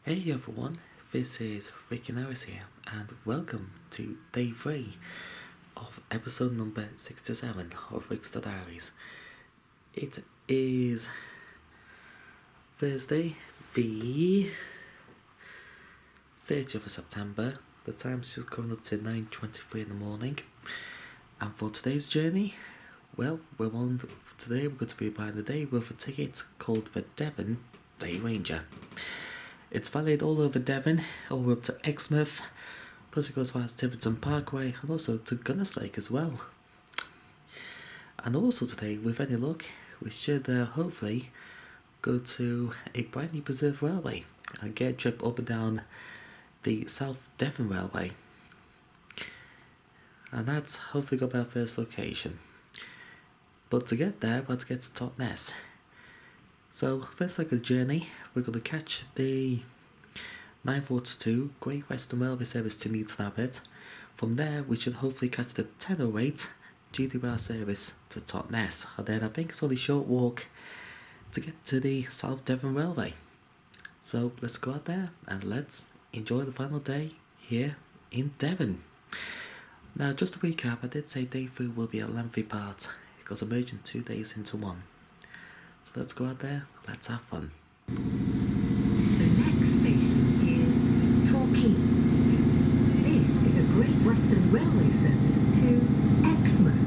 Hey everyone, this is Ricky Nowis here, and welcome to day 3 of episode number 67 of Ricster Diaries. It is Thursday, the 30th of September. The time's just coming up to 9:23 in the morning, and for today's journey, well, today we're going to be buying a day with a ticket called the Devon Day Ranger. It's valid all over Devon, all up to Exmouth, plus it goes past Tiverton Parkway and also to Gunners Lake as well. And also today, with any luck, we should hopefully go to a brand new preserved railway and get a trip up and down the South Devon Railway. And that's hopefully got our first location. But to get there, we have to get to Totnes. So, first leg of the journey, we're going to catch the 942 Great Western Railway service to Newton Abbot. From there, we should hopefully catch the 1008 GDR service to Totnes. And then I think it's only a short walk to get to the South Devon Railway. So, let's go out there and let's enjoy the final day here in Devon. Now, just to recap, I did say day 3 will be a lengthy part because I'm merging 2 days into one. So let's go out there, let's have fun. The next station is Torquay. This is a Great Western Railway service to Exmouth.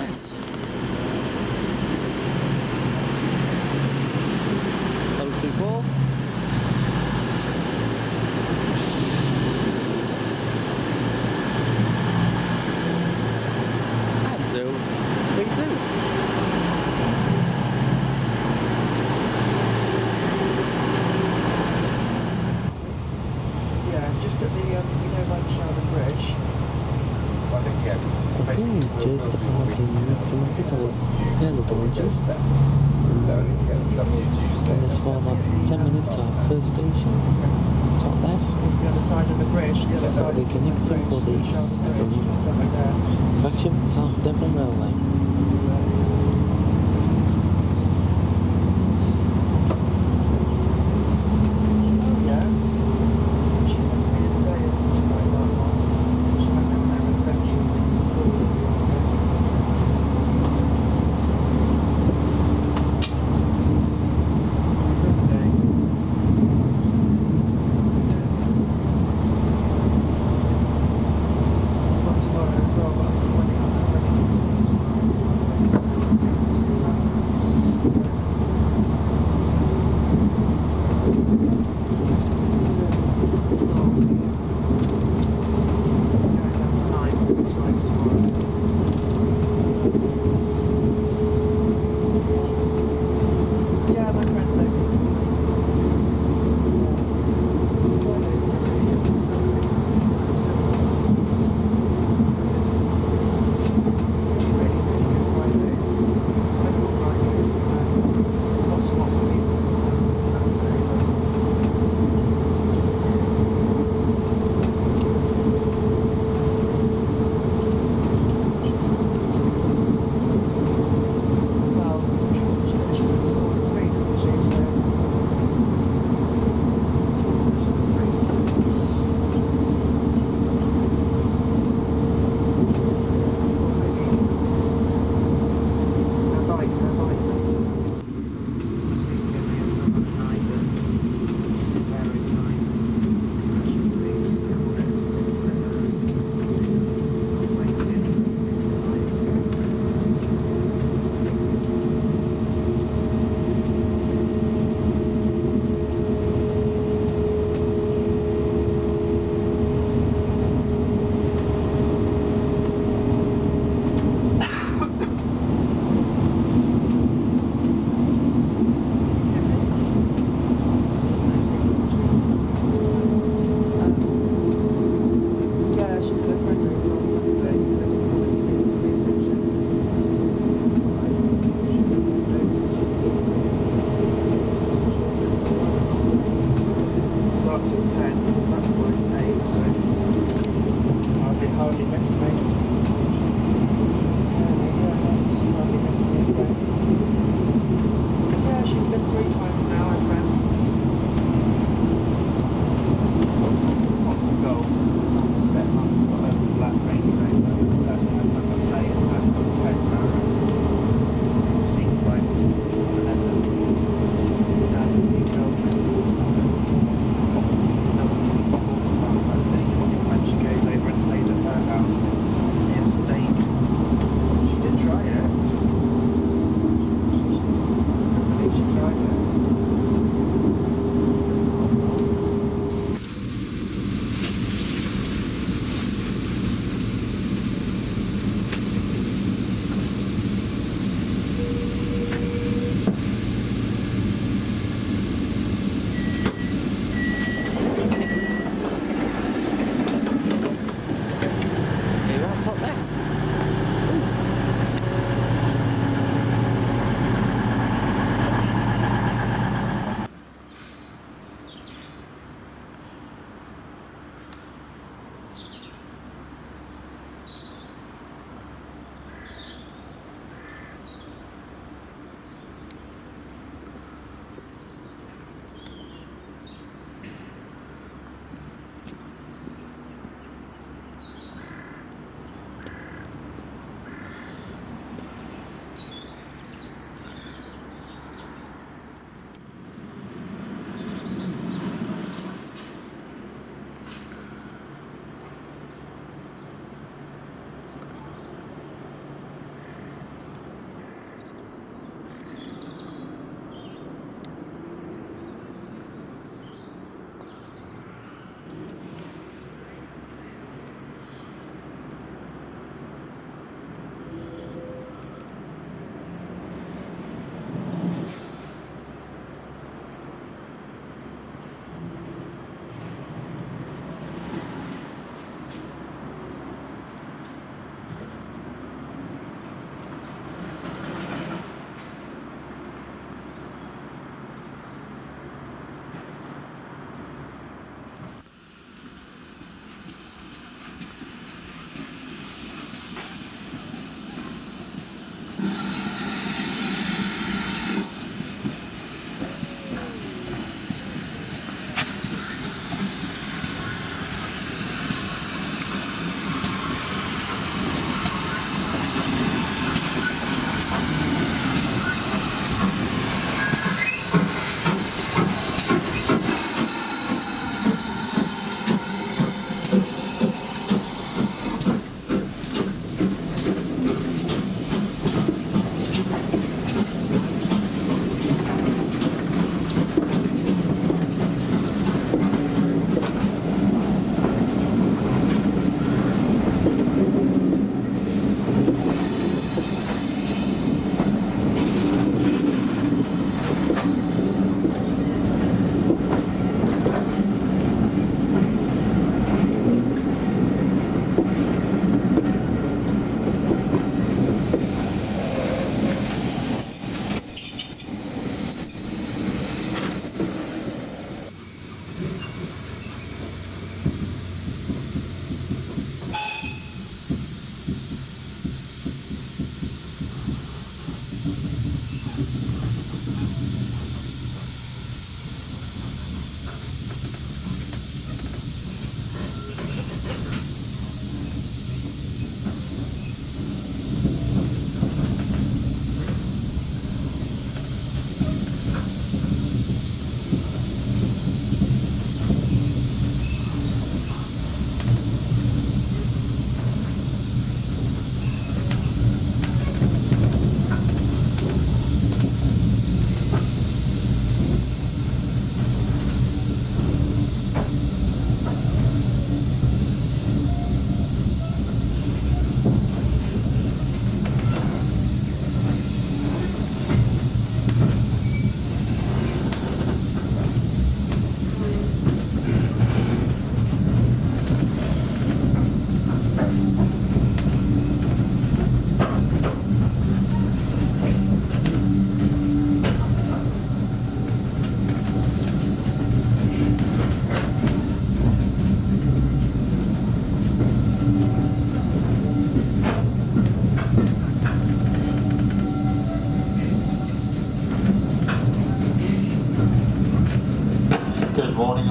Totnes. 024. And 032. Just at the, by the Sheldon Bridge. I think, Voyagers departing Newton Abbot, the Voyagers. On this form of 10 minutes to our first station, Totnes. It's the other side of the bridge, the other side. We're connecting for the 7 Faction South Devon Railway.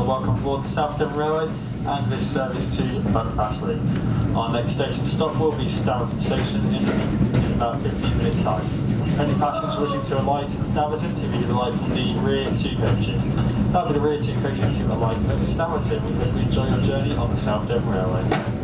welcome aboard the South Devon Railway and this service to Buckfastleigh. Our next station stop will be Staverton Station in about 15 minutes time. Any passengers wishing to alight at Staverton, immediately alight from the rear two coaches. That will be the rear two coaches to alight at Staverton. We hope you enjoy your journey on the South Devon Railway.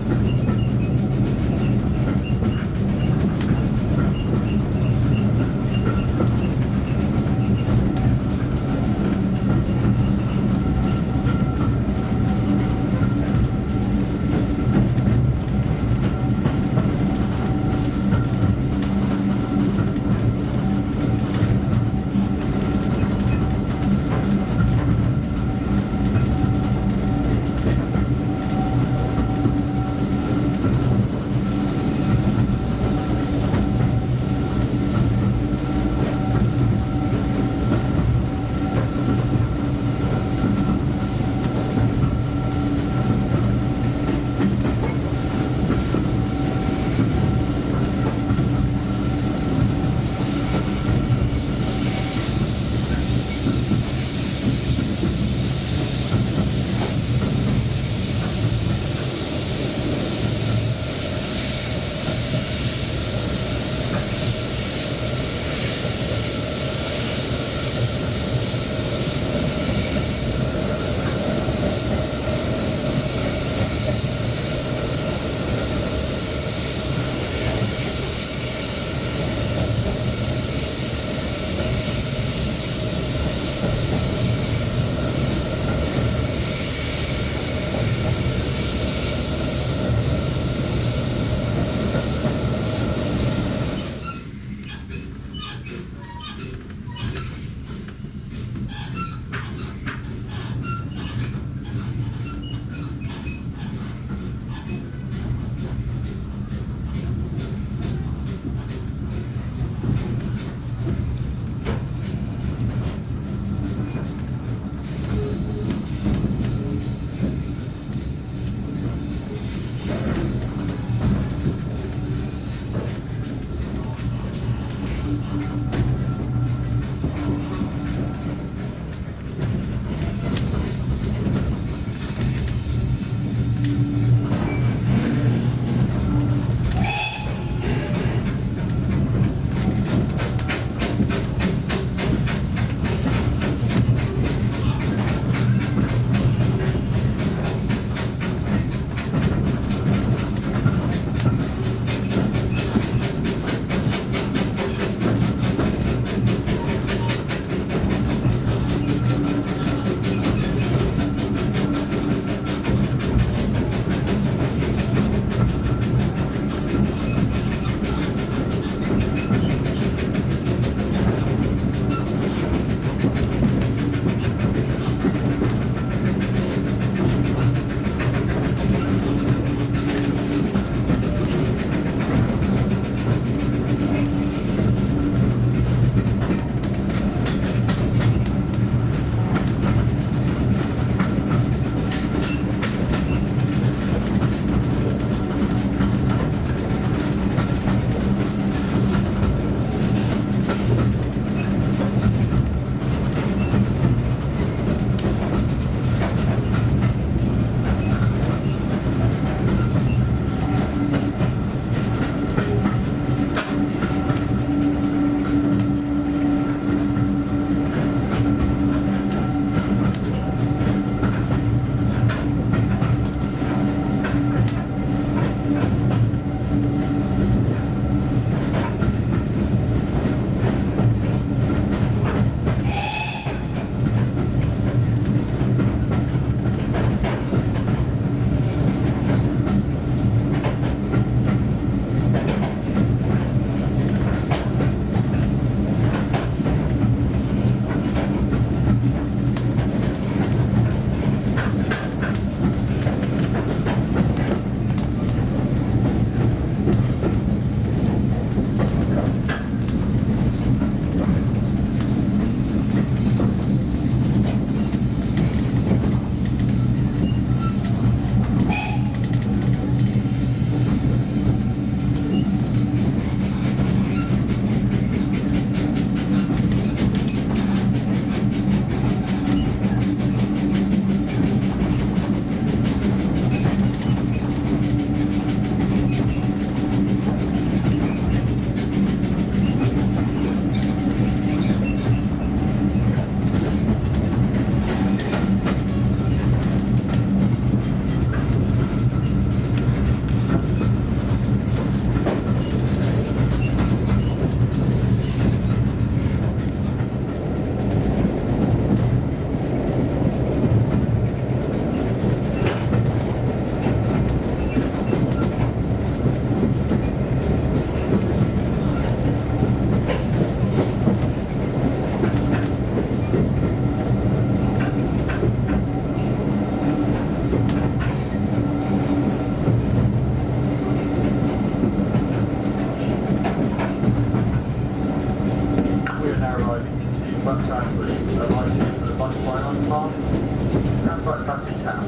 Buckfastleigh town.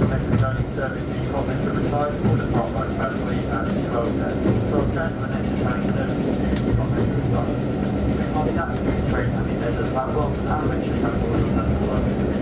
Next returning service to Totnes Riverside will depart Buckfastleigh at 12:10. 12:10 and the next returning service to Totnes Riverside. So on the gap between the train and the edge of the platform, and make sure you have all your personal belongings.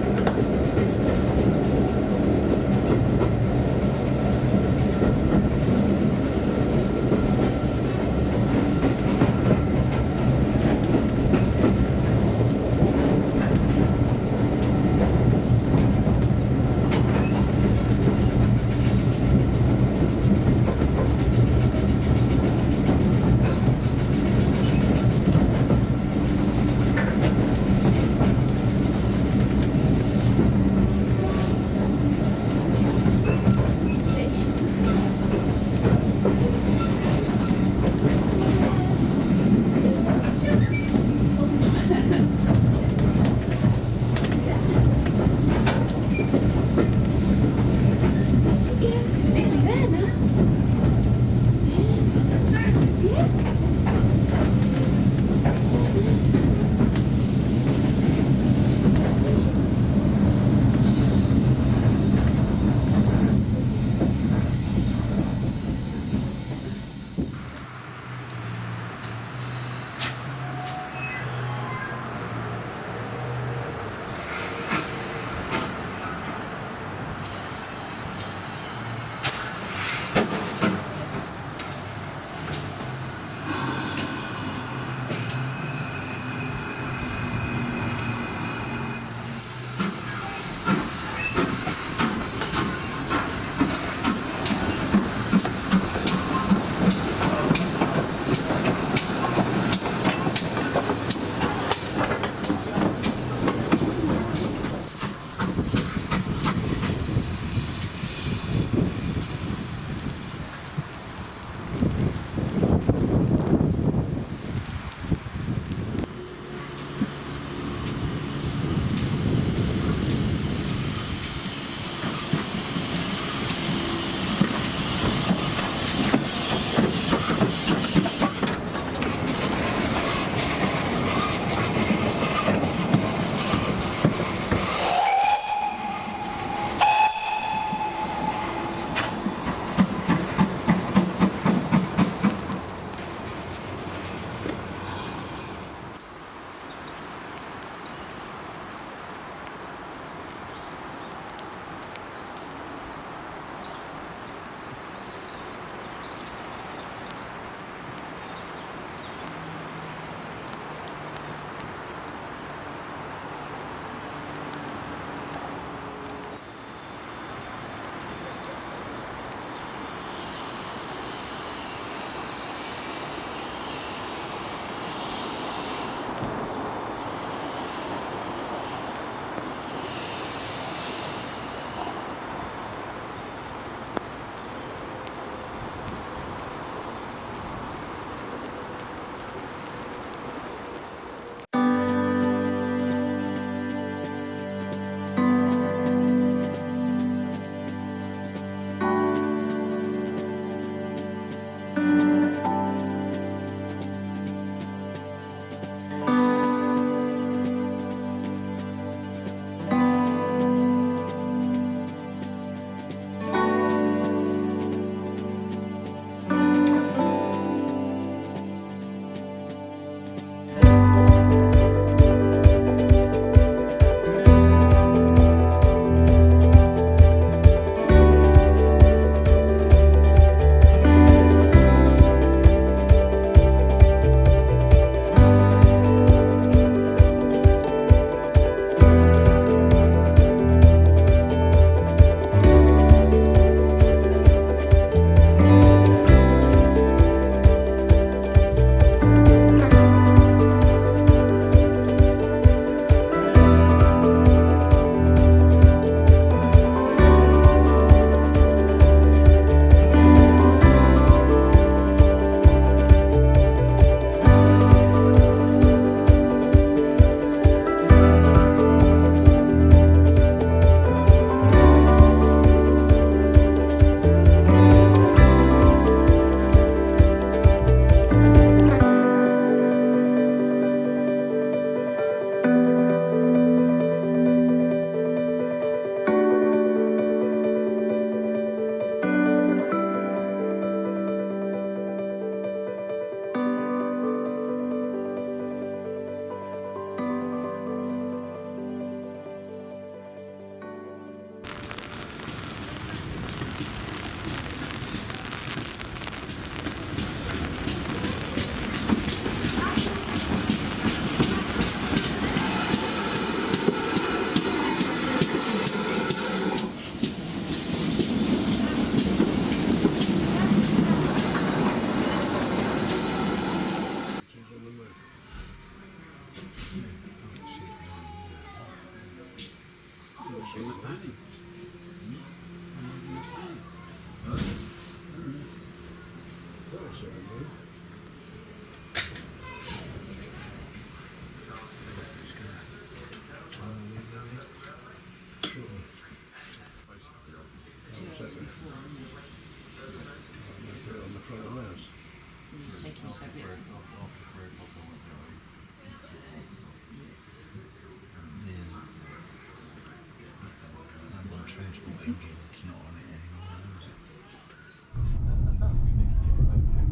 transport engine's not on it anymore, is it?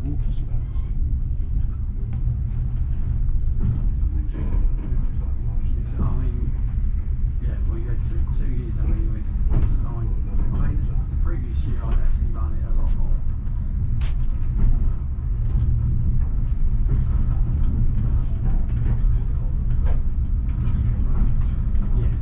Water spouts. So, I mean, yeah, well, you had 2 years, I mean, it's fine. I mean, the previous year I'd actually run it a lot more. Yes.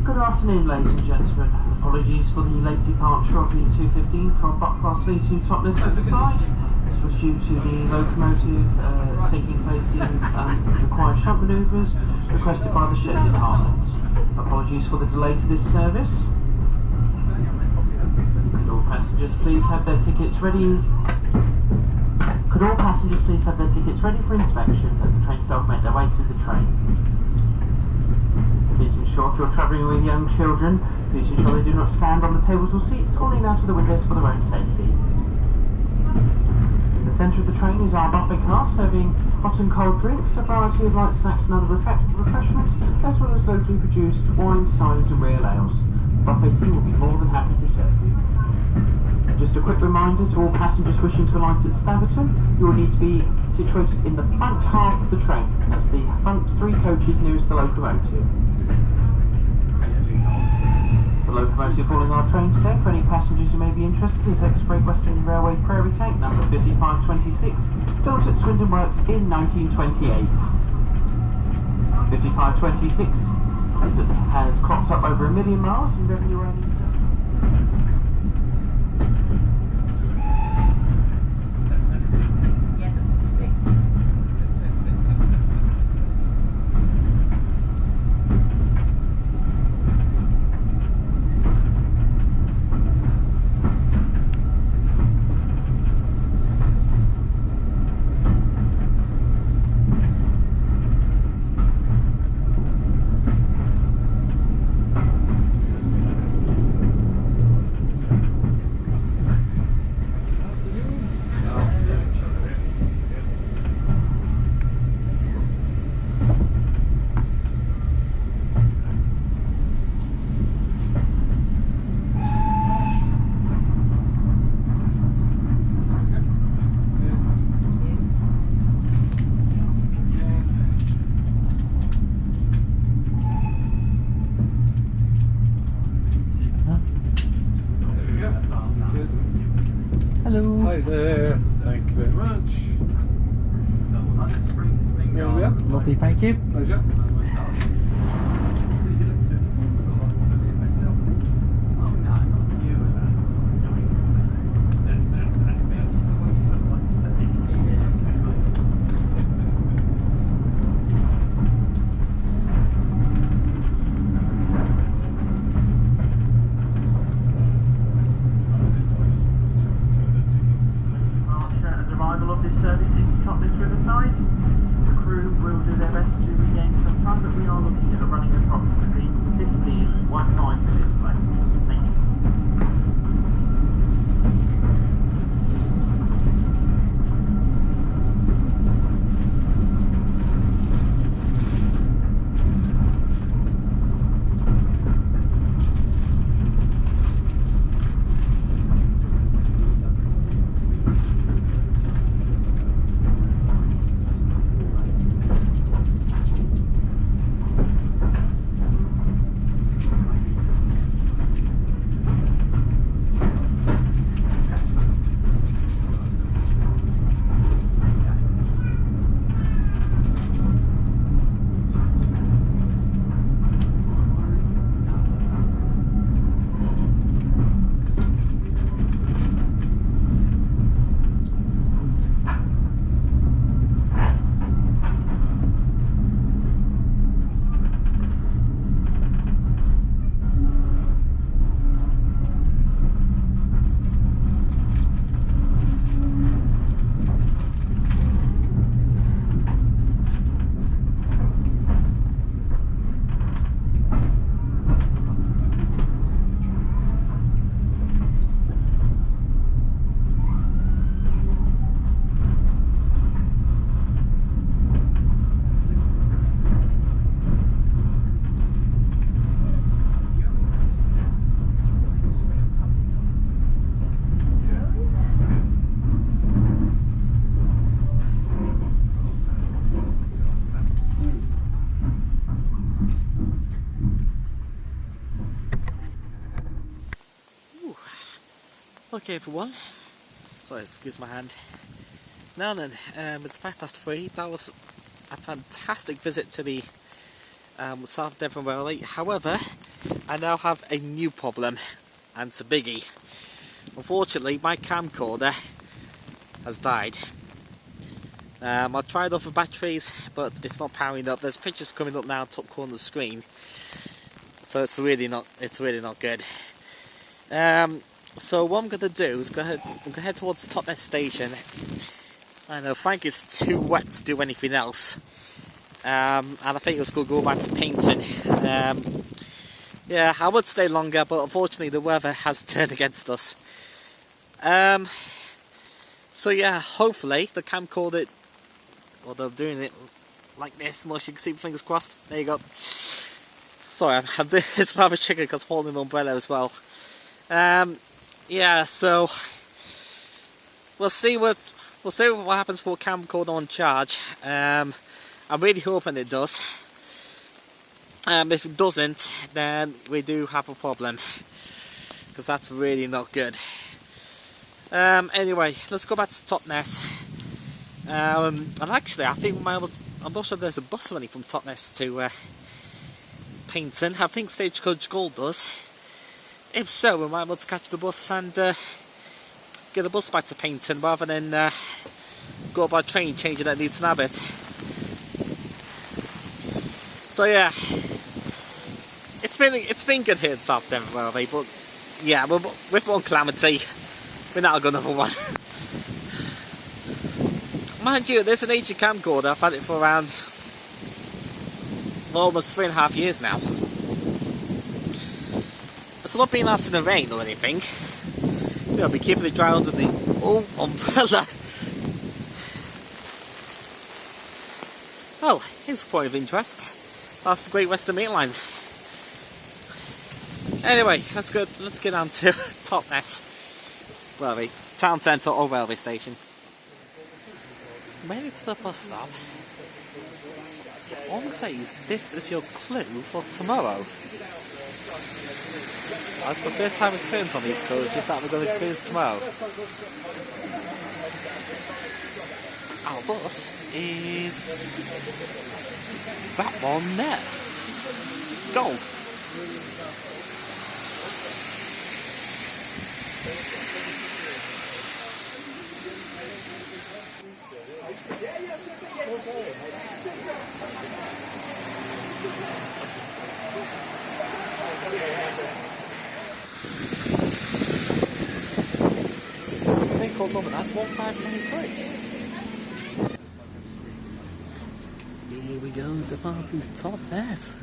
Good afternoon, ladies and gentlemen. Apologies for the late departure of the 215 from Buckfastleigh to Totnes Riverside. This was due to the locomotive taking place in required shunt manoeuvres requested by the shed department. Apologies for the delay to this service. Could all passengers please have their tickets ready? Could all passengers please have their tickets ready for inspection as the train staff make their way through the train? Please ensure if you're travelling with young children, please ensure they do not stand on the tables or seats or lean out of the windows for their own safety. In the centre of the train is our buffet car serving hot and cold drinks, a variety of light snacks and other refreshments, as well as locally produced wine, ciders and real ales. The buffet team will be more than happy to serve you. Just a quick reminder to all passengers wishing to alight at Staverton, you will need to be situated in the front half of the train. That's the front 3 coaches nearest the locomotive. The locomotive hauling our train today, for any passengers who may be interested, is Great Western Railway Prairie Tank number 5526, built at Swindon Works in 1928. 5526 has clocked up over 1 million miles in revenue earnings. Hi there, thank you very much. There we are. Lovely, thank you. Pleasure. This service into Totnes Riverside. The crew will do their best to regain some time, but we are looking at running approximately 15 minutes late. Thank you. Okay everyone, sorry, excuse my hand. Now then, it's 3:05. That was a fantastic visit to the South Devon Railway. However, I now have a new problem, and it's a biggie. Unfortunately, my camcorder has died. I tried other batteries, but it's not powering up. There's pictures coming up now, top corner of the screen. So it's really not good. So what I'm going to do is I'm going to head towards Totnes station. I know Frank is too wet to do anything else. And I think it's going to go back to Paignton. Yeah, I would stay longer, but unfortunately the weather has turned against us. So yeah, hopefully the camcorder, although I'm doing it like this, unless you can see, fingers crossed. There you go. Sorry, I'm doing this rather tricky because I'm holding an umbrella as well. Yeah, so we'll see what happens for camcorder on charge. I'm really hoping it does. If it doesn't, then we do have a problem, because that's really not good. Anyway, let's go back to Totnes. And actually, I think I'm not sure there's a bus running from Totnes to Paignton. I think Stagecoach GOLD does. If so, we might be able to catch the bus and get the bus back to Paignton rather than go by train changing at Newton Abbot. So yeah, it's been good here in South Devon Railway, but yeah, with one calamity, we're not got another one. Mind you, there's an ancient camcorder. I've had it for around almost 3.5 years now. It's not been out in the rain or anything. I'll be keeping it dry under the umbrella. Oh, here's a point of interest. That's the Great Western Main Line. Anyway, let's get on to Totnes Railway, town centre or railway station. Made it to the bus stop. All I'm saying is this is your clue for tomorrow. That's my first time experience on these coaches that we're going to experience tomorrow. Our bus is that one there. Gold. Called number, that's 1593. Here we go, the party Totnes.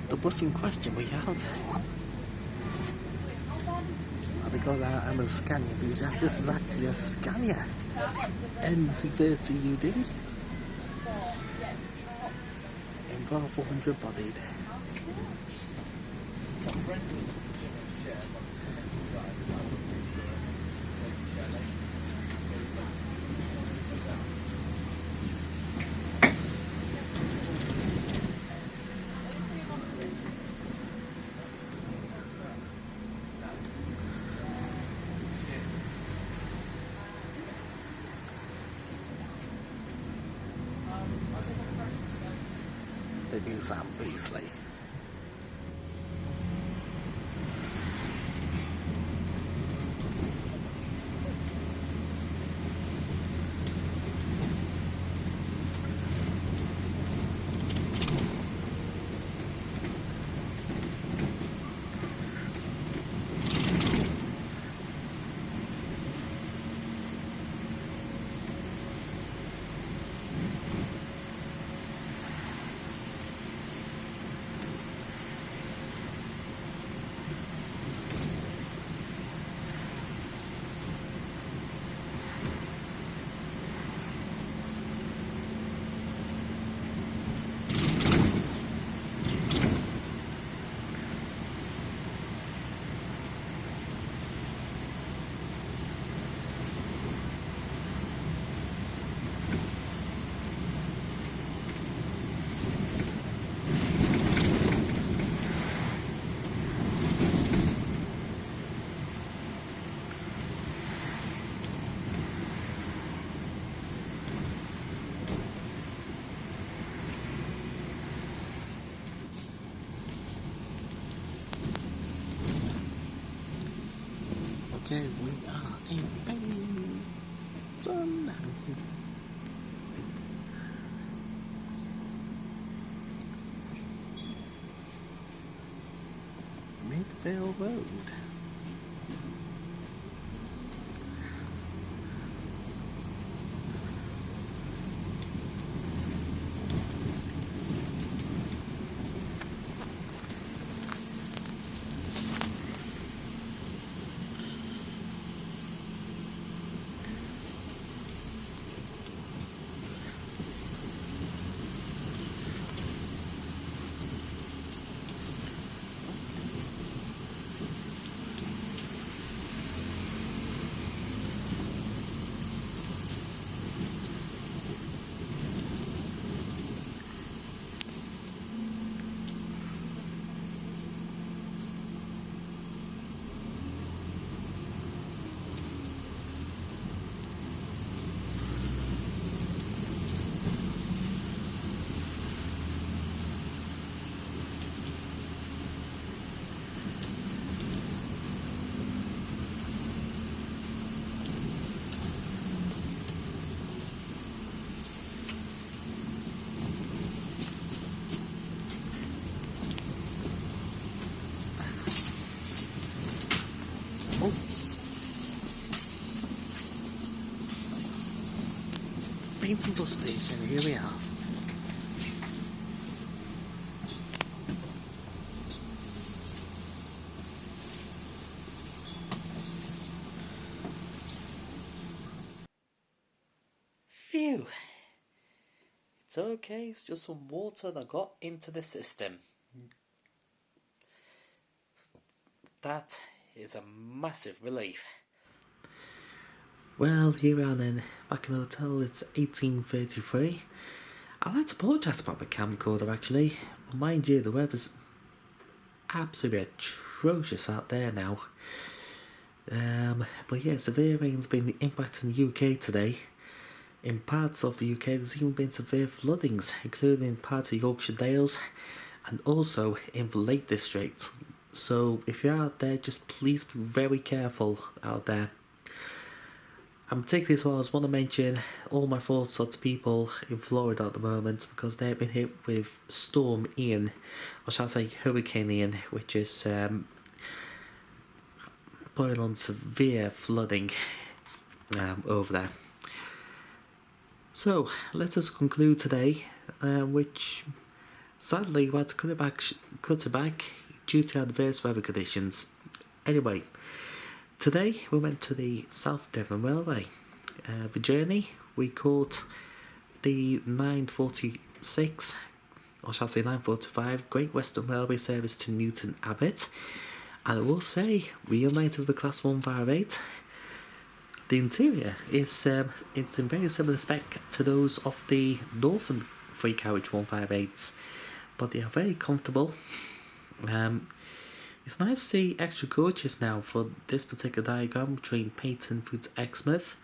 The bus in question we have. Because I'm a scania enthusiast, this is actually a scania N230 UD. Involved 400 bodied. They do sound beastly. Okay, we are in Paignton. Midvale Road. Paignton bus station, here we are. Phew. It's okay, it's just some water that got into the system. That is a massive relief. Well, here we are then, back in the hotel. It's 18:33. I'd like to apologise about my camcorder actually. But mind you, the weather's absolutely atrocious out there now. But yeah, severe rain's been impacting the UK today. In parts of the UK, there's even been severe floodings, including in parts of Yorkshire Dales and also in the Lake District. So if you're out there, just please be very careful out there. And particularly as well, I just want to mention all my thoughts out to people in Florida at the moment, because they've been hit with Storm Ian, or shall I say Hurricane Ian, which is putting on severe flooding over there. So let us conclude today, which sadly we had to cut it back due to adverse weather conditions. Anyway, today we went to the South Devon Railway. The journey, we caught the 9:46, or shall I say 9:45, Great Western Railway service to Newton Abbot. And I will say, reunited with the Class 158. The interior is it's in very similar spec to those of the Northern 3-carriage 158s, but they are very comfortable. It's nice to see extra coaches now for this particular diagram between Paignton through to Exmouth,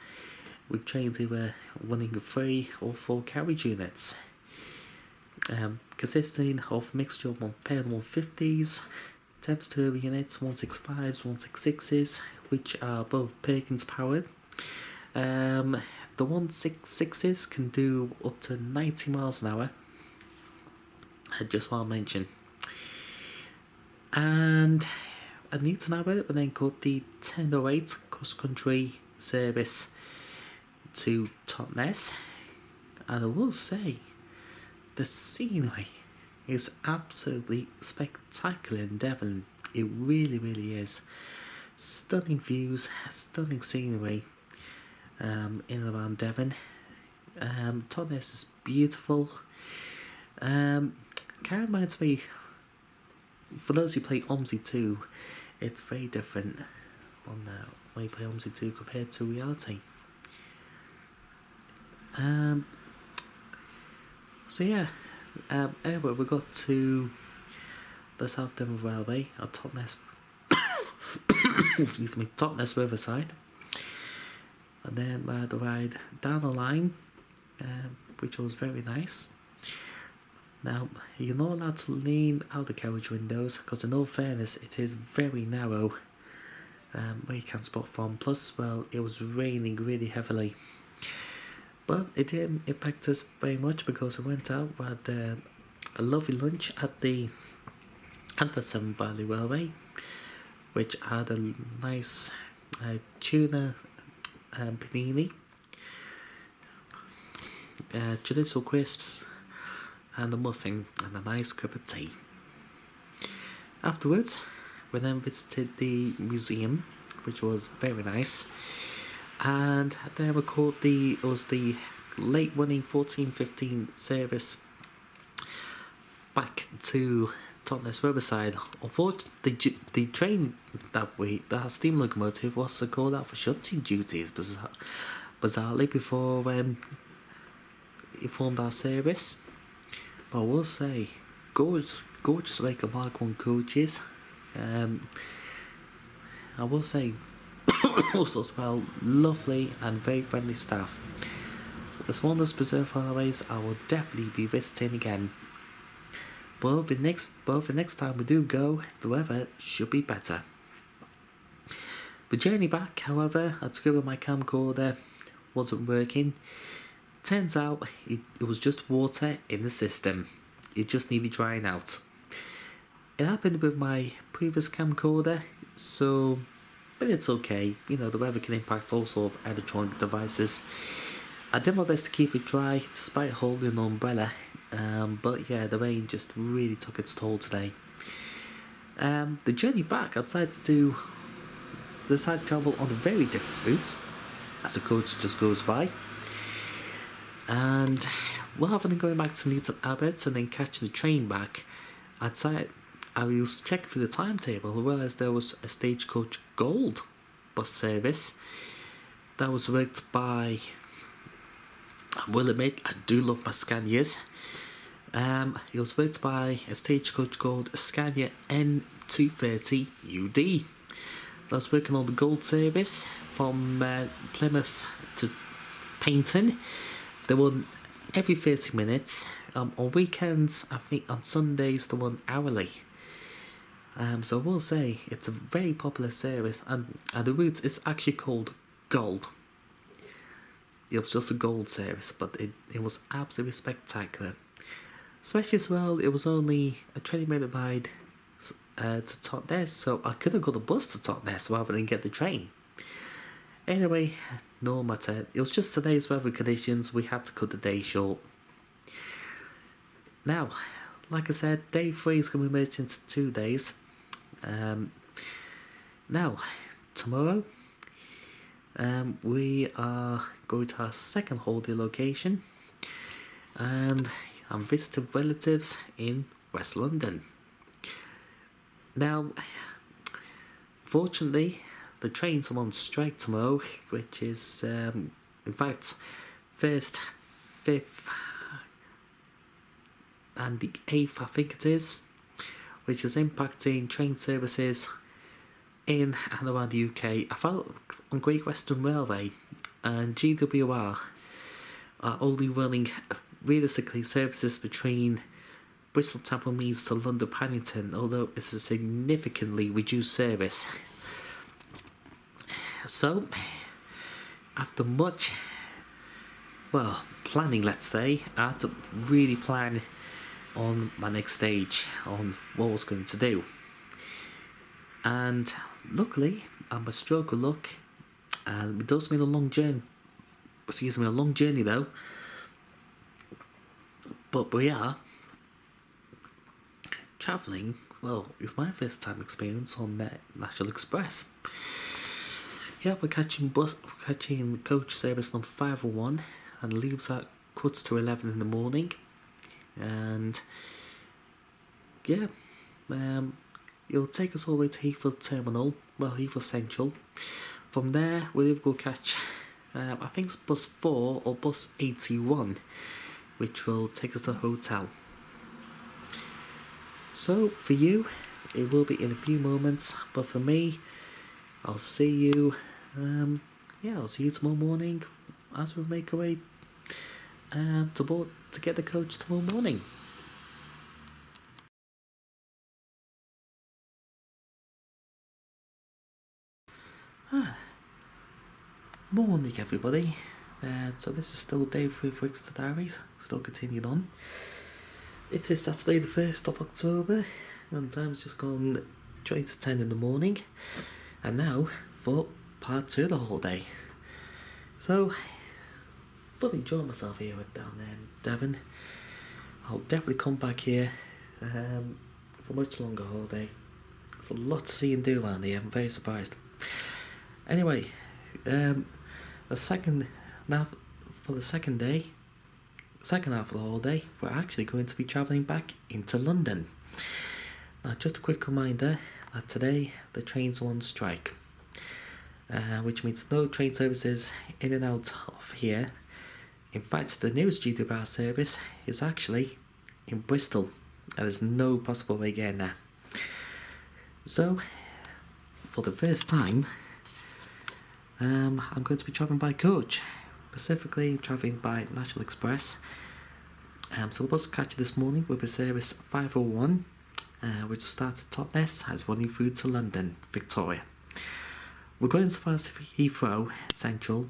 with trains either running 3 or 4 carriage units, consisting of a mixture of 150s, Temps turbo units, 165s, 166s, which are both Perkins powered. The 166s can do up to 90 miles an hour, I just want to mention. And at Newton Abbot, we then called the 1008 cross country service to Totnes, and I will say the scenery is absolutely spectacular in Devon. It really, really is. Stunning views, stunning scenery in and around Devon. Totnes is beautiful. Kind of reminds me, for those who play OMSI 2, it's very different on when you play OMSI 2 compared to reality. So yeah, anyway, we got to the South Devon Railway at Totnes, excuse me, Totnes Riverside, and then we had a ride down the line, which was very nice. Now, you're not allowed to lean out the carriage windows, because in all fairness, it is very narrow where you can spot from. Plus, well, it was raining really heavily. But it didn't impact us very much because we went out, we had a lovely lunch at the Severn Valley Railway, which had a nice tuna panini, chorizo crisps, and a muffin, and a nice cup of tea. Afterwards, we then visited the museum, which was very nice, and there we caught the late running 1415 service back to Totnes Riverside. Unfortunately, the train that week, the steam locomotive, was called out for shunting duties bizarrely before it formed our service. But I will say, gorgeous Wake of Mark 1 coaches. I will say, also as well, lovely and very friendly staff. As one of those preserved railways, I will definitely be visiting again. But the next time we do go, the weather should be better. The journey back, however, I discovered my camcorder wasn't working. Turns out it was just water in the system. It just needed drying out. It happened with my previous camcorder, but it's okay. You know, the weather can impact all sorts of electronic devices. I did my best to keep it dry despite holding an umbrella. But yeah, the rain just really took its toll today. The journey back, I decided to travel on a very different route as the coach just goes by. And rather than going back to Newton Abbot and then catching the train back, I was checking through the timetable and realised there was a Stagecoach GOLD bus service that was worked by, I will admit, I do love my scanias. It was worked by a Stagecoach GOLD Scania N230 UD. I was working on the GOLD service from Plymouth to Paignton. They run every 30 minutes. On weekends, I think on Sundays, they run hourly. So I will say, it's a very popular service, and the route is actually called GOLD. It was just a GOLD service, but it was absolutely spectacular. Especially as well, it was only a 20-minute ride to Totnes, so I could have got a bus to Totnes rather than get the train. Anyway, no matter. It was just today's weather conditions, we had to cut the day short. Now, like I said, day 3 is going to be merged into 2 days. Now, tomorrow, we are going to our second holiday location, and I'm visiting relatives in West London. Now, fortunately, the trains are on strike tomorrow, which is, in fact, 1st, 5th, and the 8th, I think it is, which is impacting train services in and around the UK. I felt on Great Western Railway and GWR are only running realistically services between Bristol Temple Meads to London Paignton, although it's a significantly reduced service. So, after much, planning, let's say, I had to really plan on my next stage, on what I was going to do. And luckily, I'm a stroke of luck, and it does mean a long journey though. But we are travelling, it's my first time experience on the National Express. Yeah, we're catching coach service number 501, and leaves at 11:15 in the morning. And yeah, it'll take us all the way to Heathrow Terminal, Heathrow Central. From there, we'll either go catch, I think it's bus 4 or bus 81, which will take us to the hotel. So for you, it will be in a few moments, but for me, I'll see you. I'll see you tomorrow morning as we make our way to get the coach tomorrow morning. Morning everybody. So this is still day 3 of Ricster Diaries, still continuing on. It is Saturday the 1st of October and time's just gone 20 to 10 in the morning, and now for part 2 of the whole day. So, fully enjoying myself here down there in Devon. I'll definitely come back here for much longer holiday. There's a lot to see and do around here, I'm very surprised. Anyway, for the second half of the holiday, we're actually going to be travelling back into London. Now, just a quick reminder that today the trains are on strike, which means no train services in and out of here. In fact, the nearest GWR service is actually in Bristol, and there's no possible way getting there. So, for the first time, I'm going to be travelling by coach, specifically travelling by National Express. So the bus catch this morning will be service 501, which starts at Totnes and is running through to London, Victoria. We're going as far as Heathrow Central,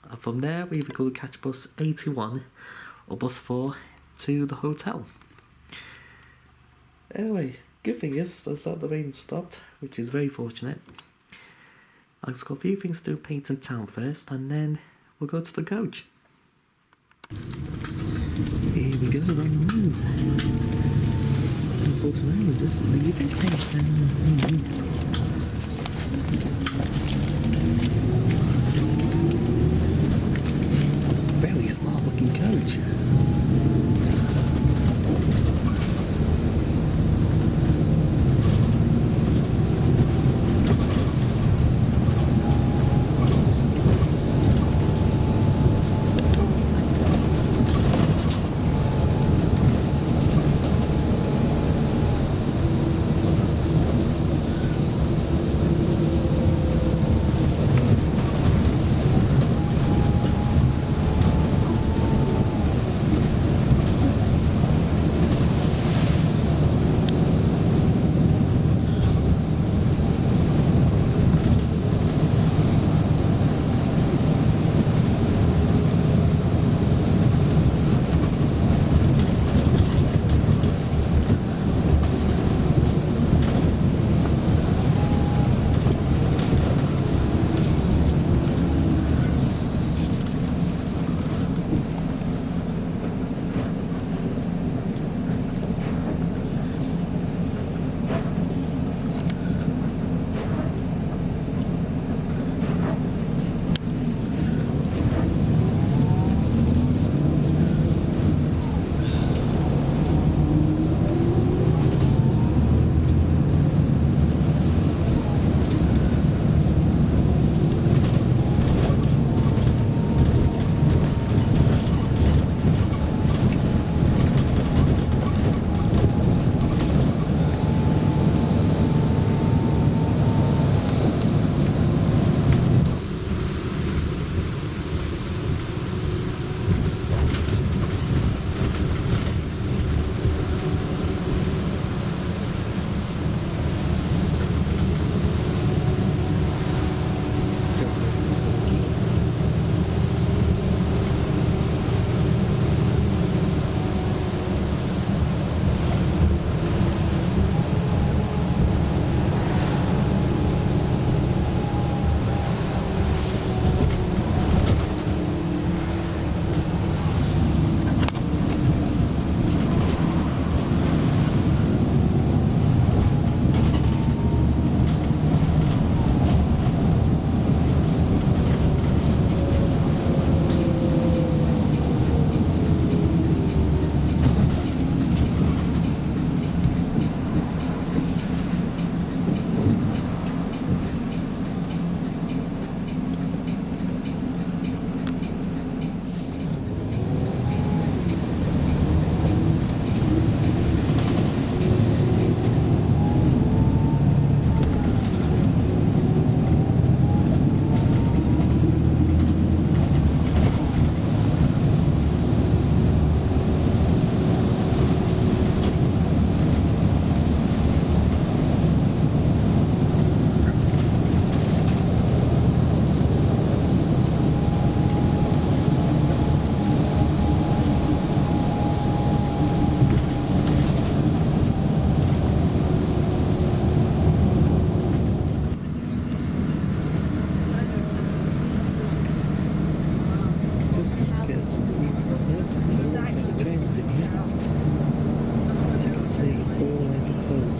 and from there we will go to catch bus 81 or bus 4 to the hotel. Anyway, good thing is that the rain stopped, which is very fortunate. I've just got a few things to do in Paignton town first, and then we'll go to the coach. Here we go, on the move. For tonight, we're just leaving Paignton. Very smart looking coach.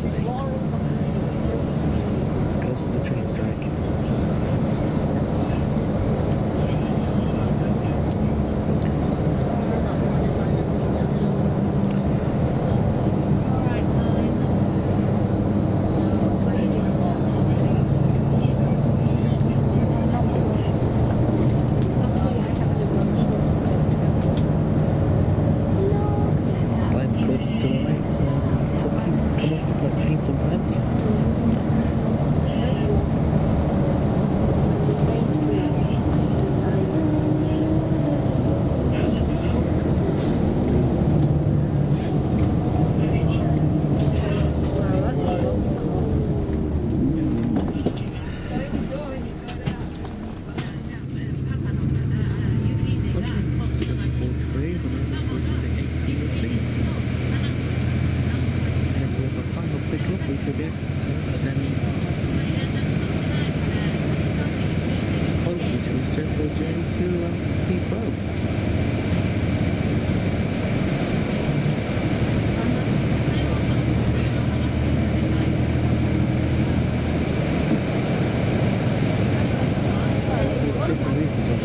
yesterday because of the train strike. Lines close to the right, so come up to Paignton branch.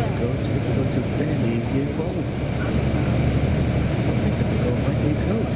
This coach is barely a year old. It's effectively a brand new coach.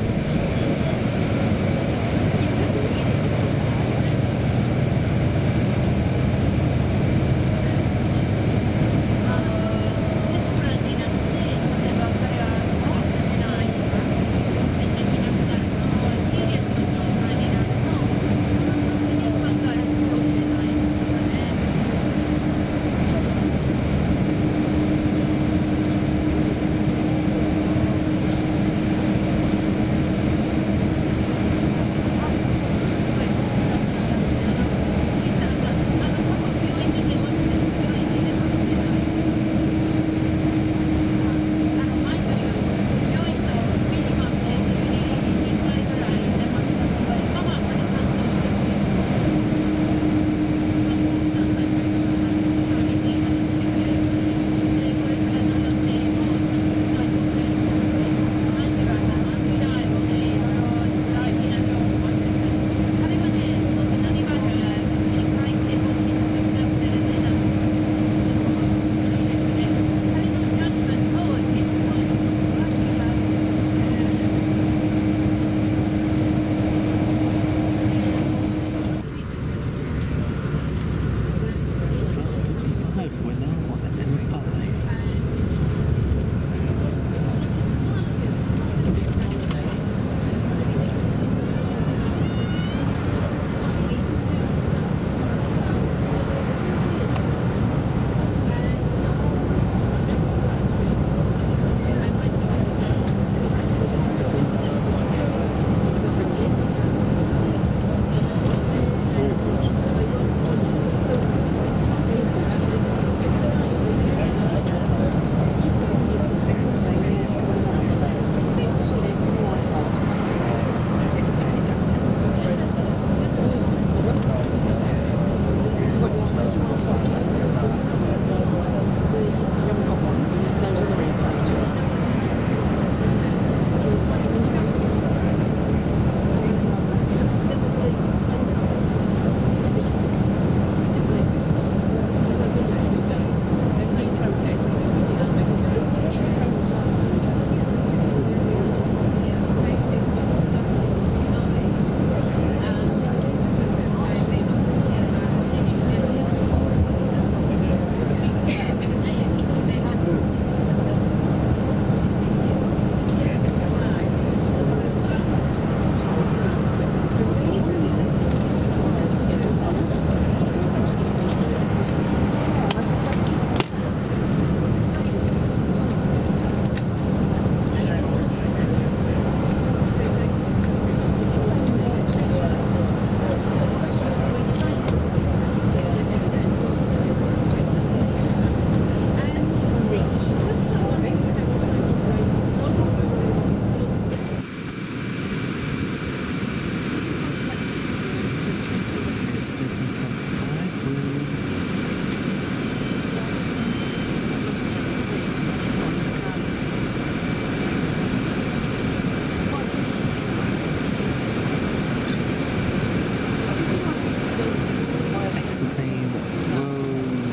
exiting road.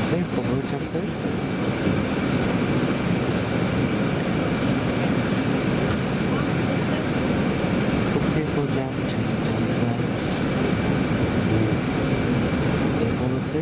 Please call road job services. Stop here for jam change and there's 1 or 2.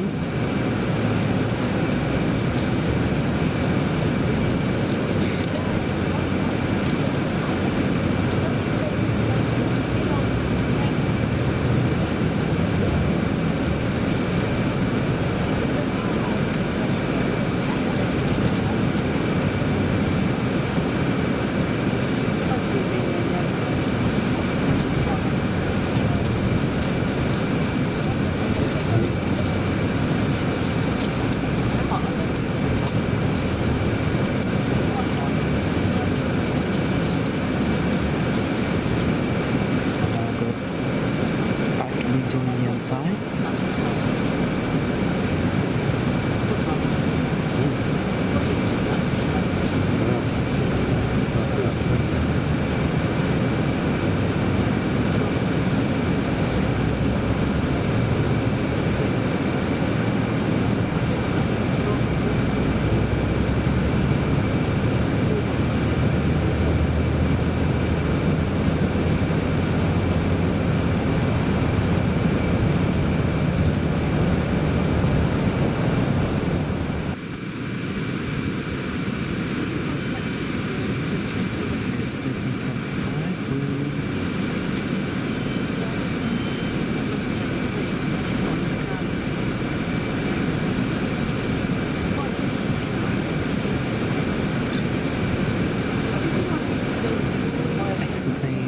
Exiting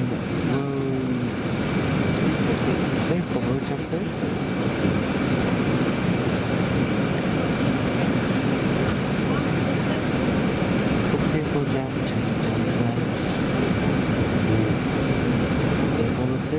road. Please call road job services. Stop here for jam change and there's 1 or 2.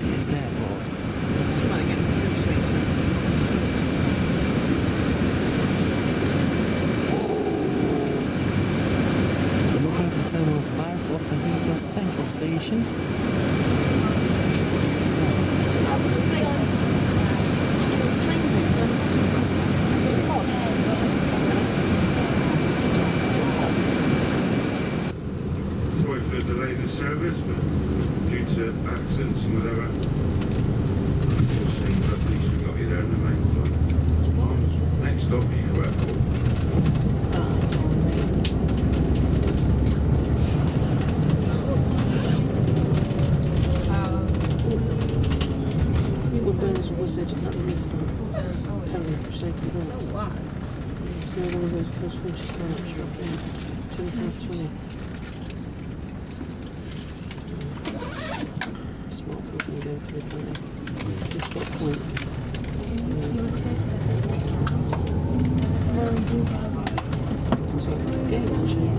busiest airport. We're looking for Terminal 5 off the Heathrow Central Station. Sorry for the delay in the service, but due to accidents and whatever, unfortunately, but at least we got you there in the main flight. Next stop, Heathrow Airport. Was it at the Ricster Diaries? Why? It's no longer close finishes time obstructing 2520. Smart people go for the point. Just got point. So, game actually.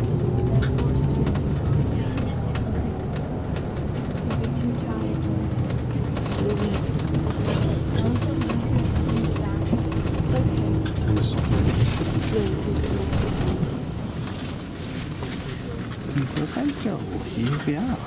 Heathrow Central, here we are.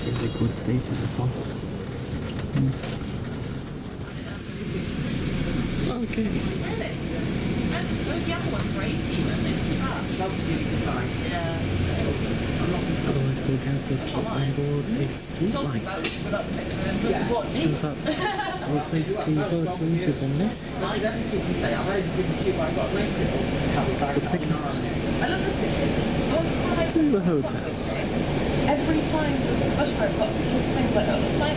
It's a good station, this one. Okay. Those young ones were 18 when they were such. That was really good line. Yeah. Otherwise, still counts as put on board a street light. Turns out, I'll replace the vote 200 on this. This will take us to the hotel. Every time the bus driver got to kiss things like that, that's fine.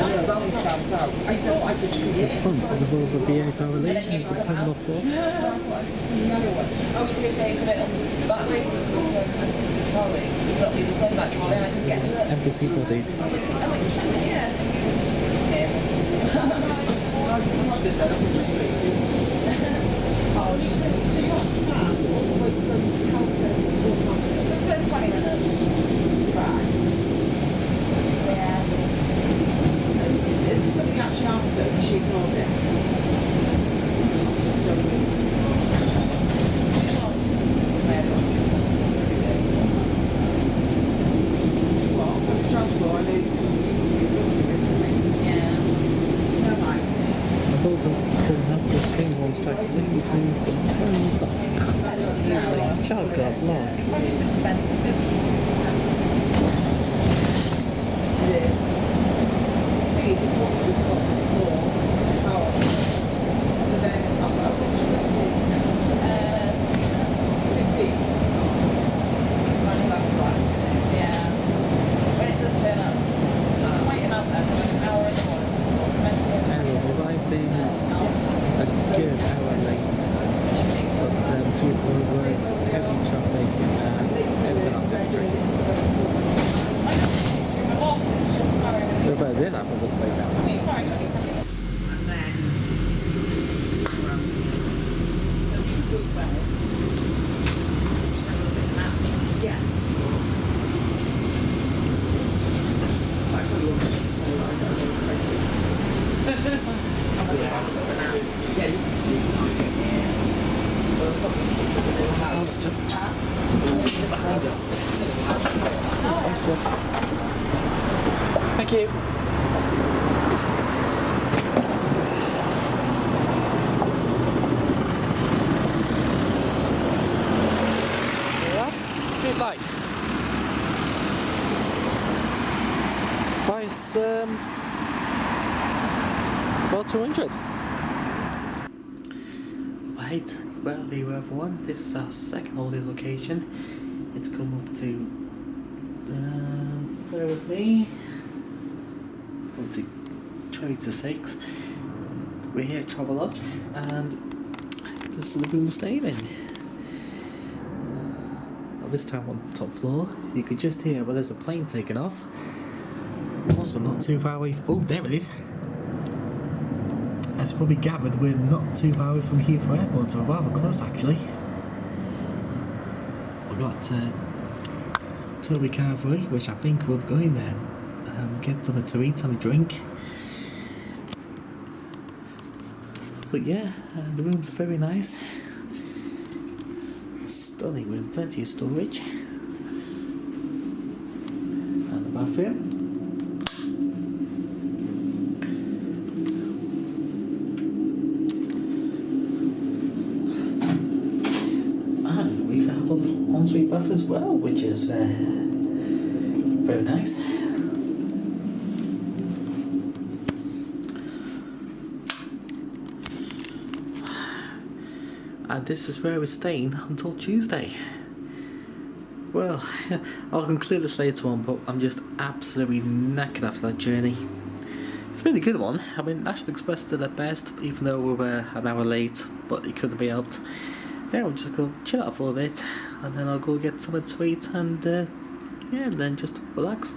Yeah, that one stands out. I thought I could see it. The front is a Volvo B8 RLE and the terminal 4. Oh, we did put it on the battery. So I said the trolley. But we the same battery. Then I could get to it. Embassy bodied. I was like, yeah. I was used to it though. I was frustrated. Oh, you said, so you understand all the way from Telford to Wolverhampton? For the first 20 minutes. Right. Yeah. Somebody actually asked her and she ignored it. What? Transport, I know you can yeah. No, right. My daughter doesn't have this King's one's track to link, which means the roads are absolutely chock-a-block. It's expensive. It is. The thing is, it probably costs a bit more to get a car. But then, how much was it? 15. That's right. Yeah. When it does turn up, so I'm waiting out there for like an hour in the morning. And we arrived in a good hour late. But street roadworks, heavy traffic, and everything else in between. If I did, I would just play that. And then, well, so we can book well. Just have a look at the map. Yeah. I probably won't so I got a little excited. Yeah, you can see. We'll probably see the little house. Sounds just behind us. Excellent. Thank you. Street light. Price about 200. Right, well there everyone, this is our second holiday location. It's come up to bear with me. Come to 20 to 6. We're here at Travelodge and this is the room we're staying in. Well, this time on the top floor, you could just hear, well, there's a plane taking off. Also not too far away. Oh, there it is. As you probably gathered, we're not too far away from Heathrow Airport, so we're rather close actually. We've got Toby Carvery, which I think we'll go in there and get something to eat and a drink. But yeah, the rooms are very nice. Stunning room, plenty of storage. And the bathroom. And we have an ensuite bath as well, which is very nice. And this is where we're staying until Tuesday. Well, I'll conclude this later on, but I'm just absolutely knackered after that journey. It's been a good one. I mean, National Express did their best, even though we were an hour late, but it couldn't be helped. Yeah, we'll just go chill out for a bit, and then I'll go get something to eat, and yeah, then just relax.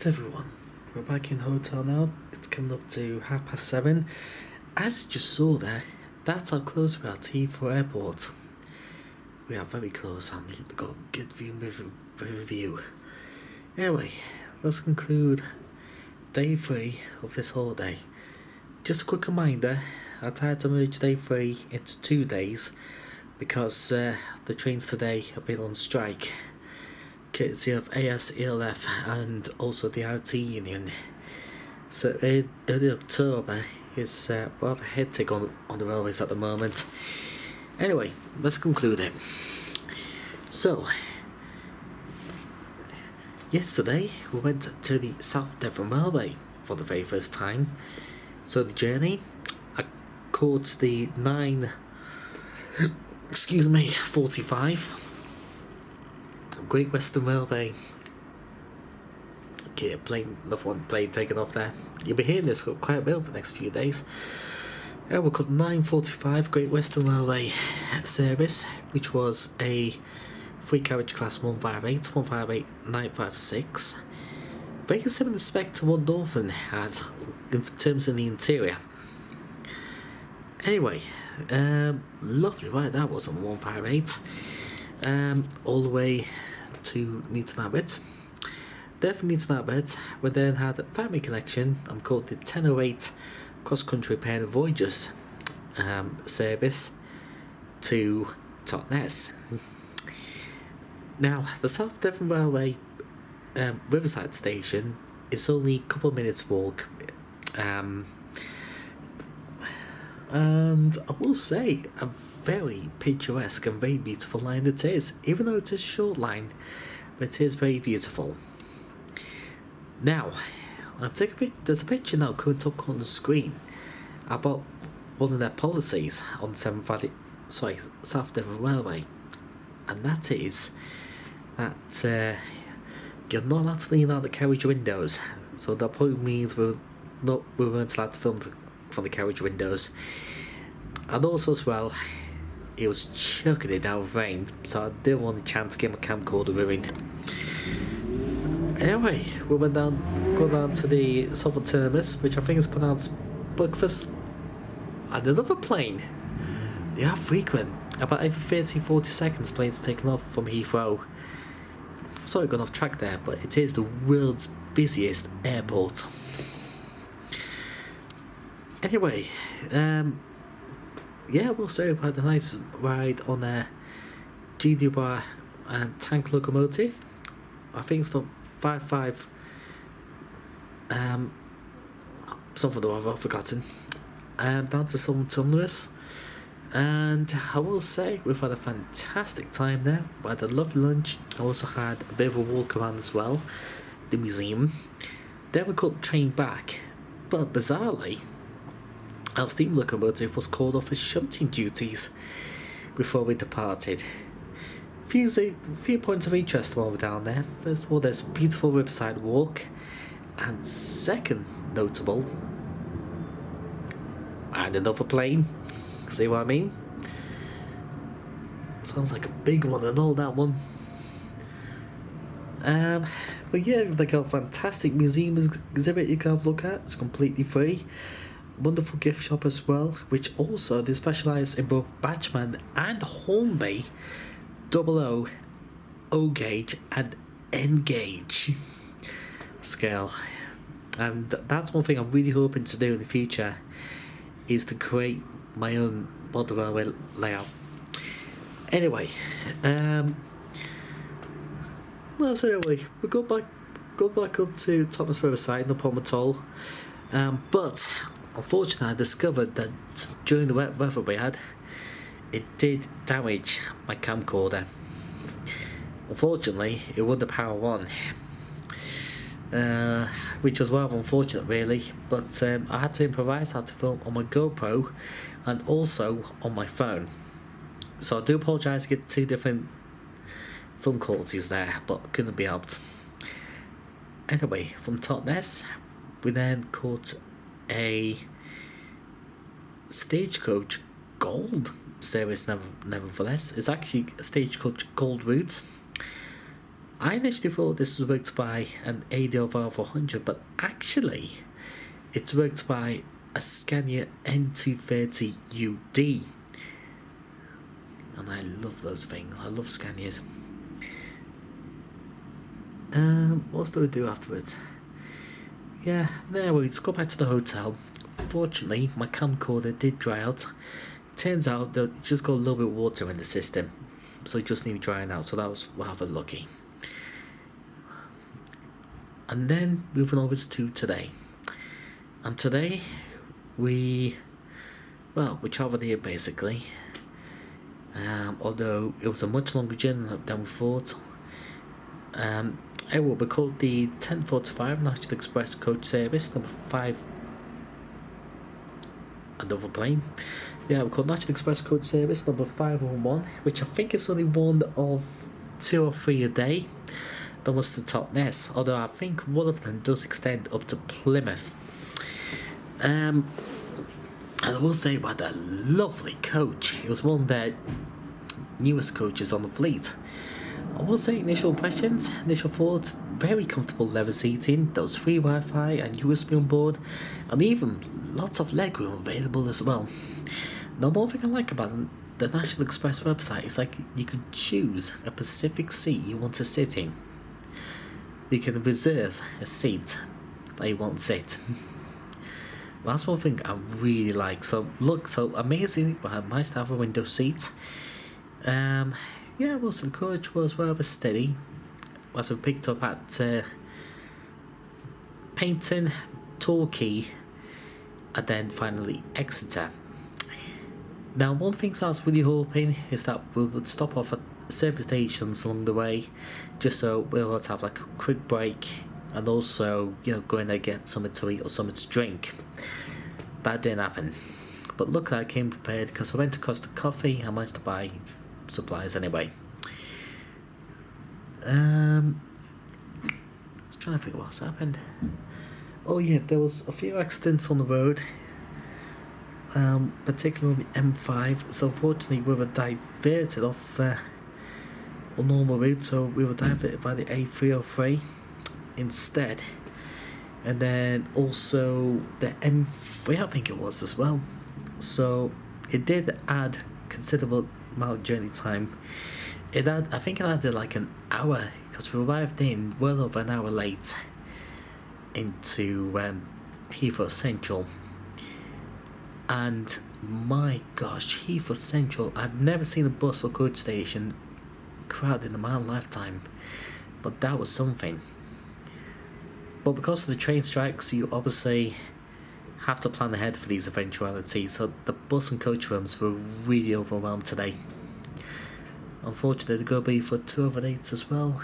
Everyone, we're back in the hotel now. It's coming up to 7:30. As you just saw there, that's how close we are to Heathrow Airport. We are very close and we've got a good view. Anyway, let's conclude day 3 of this holiday. Just a quick reminder, I tried to merge day 3 into 2 days because the trains today have been on strike, courtesy of ASELF and also the RT Union. So early October is rather hectic on the railways at the moment. Anyway, let's conclude it. So, yesterday we went to the South Devon Railway for the very first time. So the journey, I caught the 45. Great Western Railway. Okay, another one plane taken off there. You'll be hearing this quite a bit over the next few days. And we got 9:45 Great Western Railway service, which was a 3-carriage class 158, 956. Very similar spec to what Northern has in terms of the interior. Anyway, lovely ride that was on the 158. All the way to Newton Abbot. There from Newton Abbot, we then had a family connection. I'm called the 1008 cross-country pair of Voyagers service to Totnes. Now, the South Devon Railway Riverside station is only a couple of minutes walk, and I will say a very picturesque and very beautiful line it is, even though it is a short line, but it is very beautiful. Now, there's a picture now coming up on the screen about one of their policies on South Devon Railway, and that is that you're not allowed to lean out the carriage windows. So that probably means we weren't allowed to film from the carriage windows. And also as well, it was chucking it down with rain, so I didn't want a chance to get my camcorder ruined. Anyway, we go down to the Southern terminus, which I think is pronounced Buckfastleigh, and another plane. They are frequent, about every 30-40 seconds planes taking off from Heathrow. Sorry, going off track there, but it is the world's busiest airport. Anyway, yeah, we'll say we had a nice ride on a GWR and tank locomotive. I think it's not 55 something that I've forgotten. Down to some Totnes, and I will say we've had a fantastic time there. We had a lovely lunch. I also had a bit of a walk around as well, the museum. Then we caught the train back, But bizarrely, our steam locomotive was called off for shunting duties before we departed. Few points of interest while we're down there. First of all, there's a beautiful riverside walk, and second notable, and another plane. See what I mean? Sounds like a big one and all that one. But yeah, they got a fantastic museum exhibit you can have a look at. It's completely free. Wonderful gift shop as well, which also they specialise in both Batchman and Hornby 00, O gauge and N gauge scale. And that's one thing I'm really hoping to do in the future, is to create my own model railway layout. Anyway, we'll go back up to Totnes Riverside, no problem at all. But unfortunately, I discovered that during the wet weather we had, it did damage my camcorder. Unfortunately, it wasn't the power on, which was rather unfortunate really, but I had to improvise. I had to film on my GoPro and also on my phone. So I do apologise to get two different film qualities there, but couldn't be helped. Anyway, from Totnes, we then caught a Stagecoach GOLD service, nevertheless. It's actually a Stagecoach GOLD route. I initially thought this was worked by an ADR 400, but actually it's worked by a Scania N230 UD. And I love those things. I love Scanias. What do we do afterwards? Yeah, there we just go back to the hotel. Fortunately, my camcorder did dry out. Turns out that it just got a little bit of water in the system, so it just needed drying out, so that was rather lucky. And then moving over to today. And today we travelled here basically. Although it was a much longer journey than we thought. It will be called the 1045 National Express Coach Service, number 5. Another plane. Yeah, we called National Express Coach Service number 501, which I think is only one of 2 or 3 a day. That was the Totnes, although I think one of them does extend up to Plymouth. And I will say about that lovely coach. It was one of the newest coaches on the fleet. I will say initial impressions, initial thoughts, very comfortable leather seating, there was free Wi-Fi and USB on board, and even lots of legroom available as well. Now, one thing I like about the National Express website is like you could choose a specific seat you want to sit in. You can reserve a seat that you want to sit. That's one thing I really like. So amazing. I managed to have a window seat. Yeah, well, the coach was rather steady. As we picked up at Paignton, Torquay, and then finally Exeter. Now, one thing I was really hoping is that we would stop off at service stations along the way, just so we'll have to have like a quick break, and also, go in there, get something to eat or something to drink. That didn't happen. But luckily I came prepared, because I went to Costa Coffee. I managed to buy supplies anyway. I was trying to think what's happened. Oh yeah, there was a few accidents on the road, particularly on the M5. So unfortunately we were diverted off a normal route, so we were diverted by the A303 instead. And then also the M3 I think it was as well. So it did add considerable amount of journey time. I think it added like an hour, because we arrived in well over an hour late into Heathrow Central. And my gosh, Heathrow Central, I've never seen a bus or coach station crowded in my lifetime, but that was something. But because of the train strikes, you obviously have to plan ahead for these eventualities, so the bus and coach rooms were really overwhelmed today. Unfortunately, they're going to be for 2 overnights as well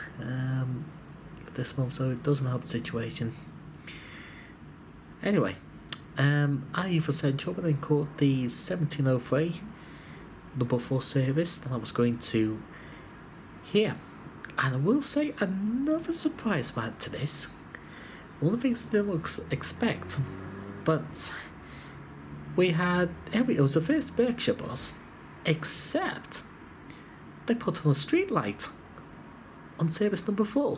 this month, so it doesn't help the situation. Anyway, I for Central, but then caught the 1703 number 4 service that I was going to here. And I will say another surprise about to this. One of the things I didn't expect, but it was the first Berkshire bus, except they put on a street light on service number 4.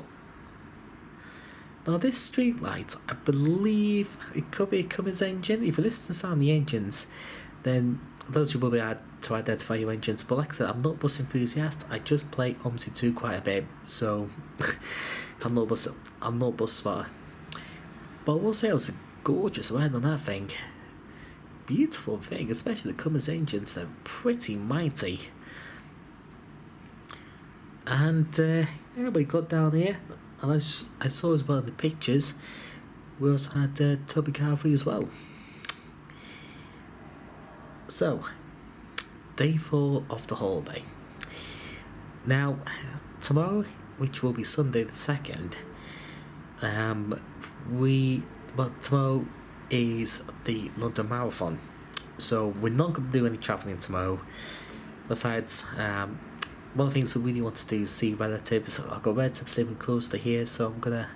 Now this street light, I believe it could be a Cummins engine. If you listen to the sound of the engines, then those you will be able to identify your engines. But like I said, I'm not bus enthusiast. I just play OMSI 2 quite a bit, so I'm not bus spotter. But I will say it was a gorgeous ride on that thing. Beautiful thing, especially the Cummins engines. They're pretty mighty. And yeah, we got down here, and I saw as well in the pictures, we also had Toby Carvery as well. So, day 4 of the holiday. Now, tomorrow, which will be Sunday the 2nd, tomorrow is the London Marathon. So we're not going to do any travelling tomorrow. Besides, one of the things we really want to do is see relatives. I've got relatives living close to here, so I'm gonna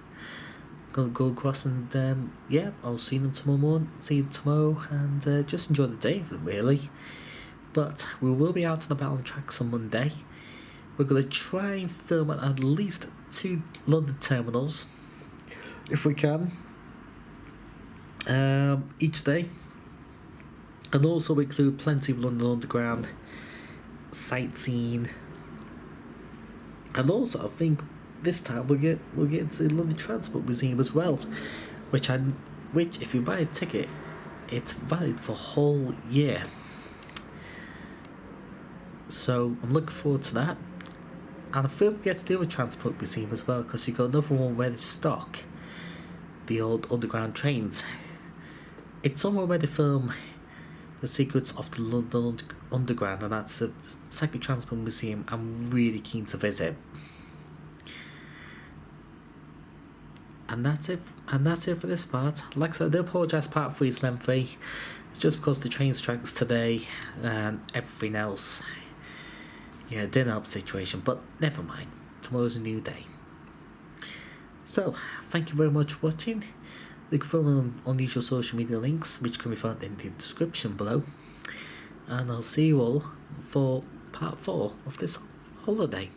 go across and yeah, I'll see them tomorrow and just enjoy the day with them really. But we will be out and about on tracks on Monday. We're gonna try and film at least 2 London terminals if we can, each day, and also include plenty of London Underground sightseeing. And also, I think this time we'll get into the London Transport Museum as well, which if you buy a ticket, it's valid for a whole year. So I'm looking forward to that. And I feel we get to do a Transport Museum as well, because you got another one where they stock the old underground trains. It's somewhere where they film the secrets of the London Underground, and that's a second Transport Museum I'm really keen to visit. And that's it for this part. Like I said, I do apologise, part 3 is lengthy. It's just because the train strikes today and everything else. Yeah, it didn't help the situation, but never mind. Tomorrow's a new day. So, thank you very much for watching. Look for them on the usual social media links, which can be found in the description below. And I'll see you all for part 4 of this holiday.